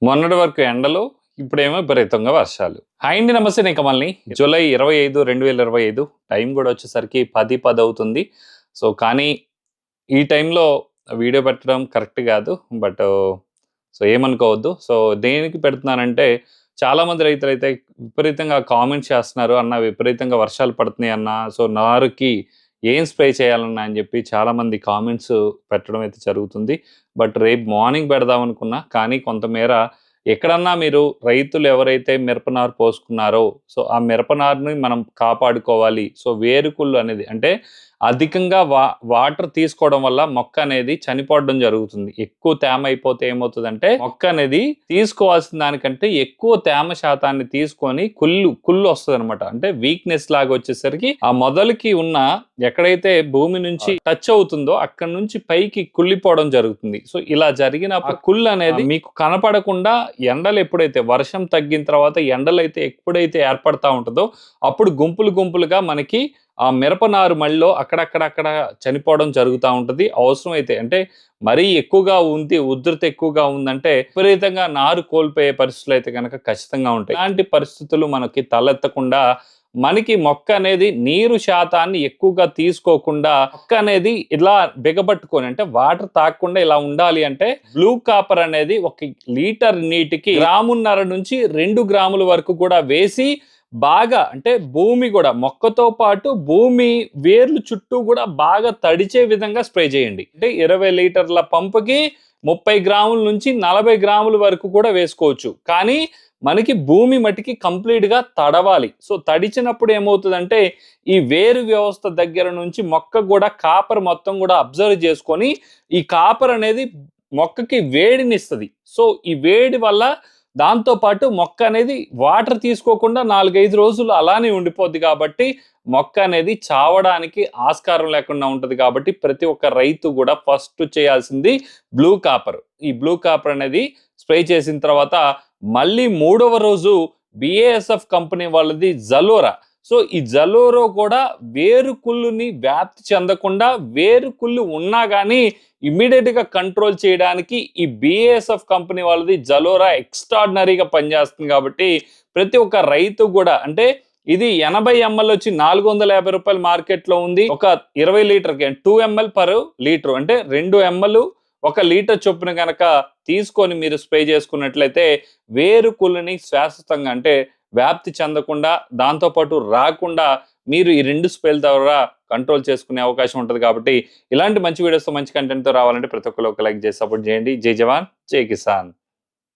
మొన్నటి వరకు ఎండలు, ఇప్పుడేమో విపరీతంగా వర్షాలు. హాయ్ అండి, నమస్తే. నేను కమల్ని. జూలై 25, 2025 టైం కూడా వచ్చేసరికి 10:10 అవుతుంది. సో కానీ ఈ టైంలో వీడియో పెట్టడం కరెక్ట్ కాదు. బట్ సో ఏమనుకోవద్దు. సో దేనికి పెడుతున్నానంటే, చాలామంది రైతులైతే విపరీతంగా కామెంట్స్ చేస్తున్నారు. అన్న విపరీతంగా వర్షాలు పడుతున్నాయి అన్న, సో నారుకి ఏం స్ప్రే చేయాలన్నా అని చెప్పి చాలామంది కామెంట్స్ పెట్టడం అయితే జరుగుతుంది. బట్ రేపు మార్నింగ్ పెడదాం అనుకున్నా, కానీ కొంతమేర ఎక్కడన్నా మీరు రైతులు ఎవరైతే మిరపనారు పోసుకున్నారో, సో ఆ మిరపనారుని మనం కాపాడుకోవాలి. సో వేరుకుళ్ళు అనేది అంటే అధికంగా వాటర్ తీసుకోవడం వల్ల మొక్క అనేది చనిపోవడం జరుగుతుంది. ఎక్కువ తేమ అయిపోతే ఏమవుతుందంటే, మొక్క అనేది తీసుకోవాల్సిన దానికంటే ఎక్కువ తేమ శాతాన్ని తీసుకొని కుళ్ళు వస్తుంది అనమాట. అంటే వీక్నెస్ లాగా వచ్చేసరికి ఆ మొదలుకి ఉన్న ఎక్కడైతే భూమి నుంచి టచ్ అవుతుందో అక్కడ నుంచి పైకి కుళ్ళిపోవడం జరుగుతుంది. సో ఇలా జరిగినప్పుడు కుళ్ళు అనేది మీకు కనపడకుండా ఎండలు ఎప్పుడైతే వర్షం తగ్గిన తర్వాత ఎండలు అయితే ఎప్పుడైతే ఏర్పడతా ఉంటుందో అప్పుడు గుంపులుగా మనకి ఆ మిరపనారు మళ్ళీ అక్కడక్కడ చనిపోవడం జరుగుతూ ఉంటుంది. అవసరమైతే అంటే మరీ ఎక్కువగా ఉంది, ఉధృతి ఎక్కువగా ఉందంటే విపరీతంగా నారు కోల్పోయే పరిస్థితులు అయితే కనుక ఖచ్చితంగా ఉంటాయి. ఇలాంటి పరిస్థితులు మనకి తలెత్తకుండా మనకి మొక్క అనేది నీరు శాతాన్ని ఎక్కువగా తీసుకోకుండా మొక్క అనేది ఇలా బిగబట్టుకొని అంటే వాటర్ తాగకుండా ఇలా ఉండాలి అంటే బ్లూ కాపర్ అనేది 1 లీటర్ నీటికి 1.5 నుంచి 2 గ్రాముల వరకు కూడా వేసి బాగా అంటే భూమి కూడా మొక్కతో పాటు భూమి వేర్లు చుట్టూ కూడా బాగా తడిచే విధంగా స్ప్రే చేయండి. అంటే 20 లీటర్ల పంపుకి 30 గ్రాముల నుంచి 40 గ్రాముల వరకు కూడా వేసుకోవచ్చు. కానీ మనకి భూమి మట్టికి కంప్లీట్గా తడవాలి. సో తడిచినప్పుడు ఏమవుతుందంటే ఈ వేరు వ్యవస్థ దగ్గర నుంచి మొక్క కూడా కాపర్ మొత్తం కూడా అబ్జర్వ్ చేసుకొని ఈ కాపర్ అనేది మొక్కకి వేడినిస్తుంది. సో ఈ వేడి వల్ల దాంతోపాటు మొక్క అనేది వాటర్ తీసుకోకుండా 4-5 రోజులు అలానే ఉండిపోద్ది. కాబట్టి మొక్క అనేది చావడానికి ఆస్కారం లేకుండా ఉంటుంది. కాబట్టి ప్రతి ఒక్క రైతు కూడా ఫస్ట్ చేయాల్సింది బ్లూ కాపర్. ఈ బ్లూ కాపర్ అనేది స్ప్రే చేసిన తర్వాత మళ్ళీ 3వ రోజు BASF కంపెనీ వాళ్ళది జలోరా. సో ఈ జలోరో కూడా వేరుకుళ్ళుని వ్యాప్తి చెందకుండా వేరుకుళ్ళు ఉన్నా కానీ ఇమ్మీడియట్గా కంట్రోల్ చేయడానికి ఈ BASF కంపెనీ వాళ్ళది జలోరా ఎక్స్ట్రాడినరీగా పనిచేస్తుంది. కాబట్టి ప్రతి ఒక్క రైతు కూడా అంటే ఇది 80 ml వచ్చి 450 రూపాయలు మార్కెట్లో ఉంది. ఒక 20 లీటర్కి 2 ml పర్ లీటర్ అంటే 2 ml 1 లీటర్ చొప్పున కనుక తీసుకొని మీరు స్ప్రే చేసుకున్నట్లయితే వేరుకుళ్ళని శాశ్వతంగా అంటే వ్యాప్తి చెందకుండా దాంతోపాటు రాకుండా మీరు ఈ 2 స్ప్రేల ద్వారా కంట్రోల్ చేసుకునే అవకాశం ఉంటుంది. కాబట్టి ఇలాంటి మంచి వీడియోస్తో మంచి కంటెంట్తో రావాలంటే ప్రతి ఒక్కరు ఒక లైక్ చేసి సపోర్ట్ చేయండి. జై జవాన్, జై కిసాన్.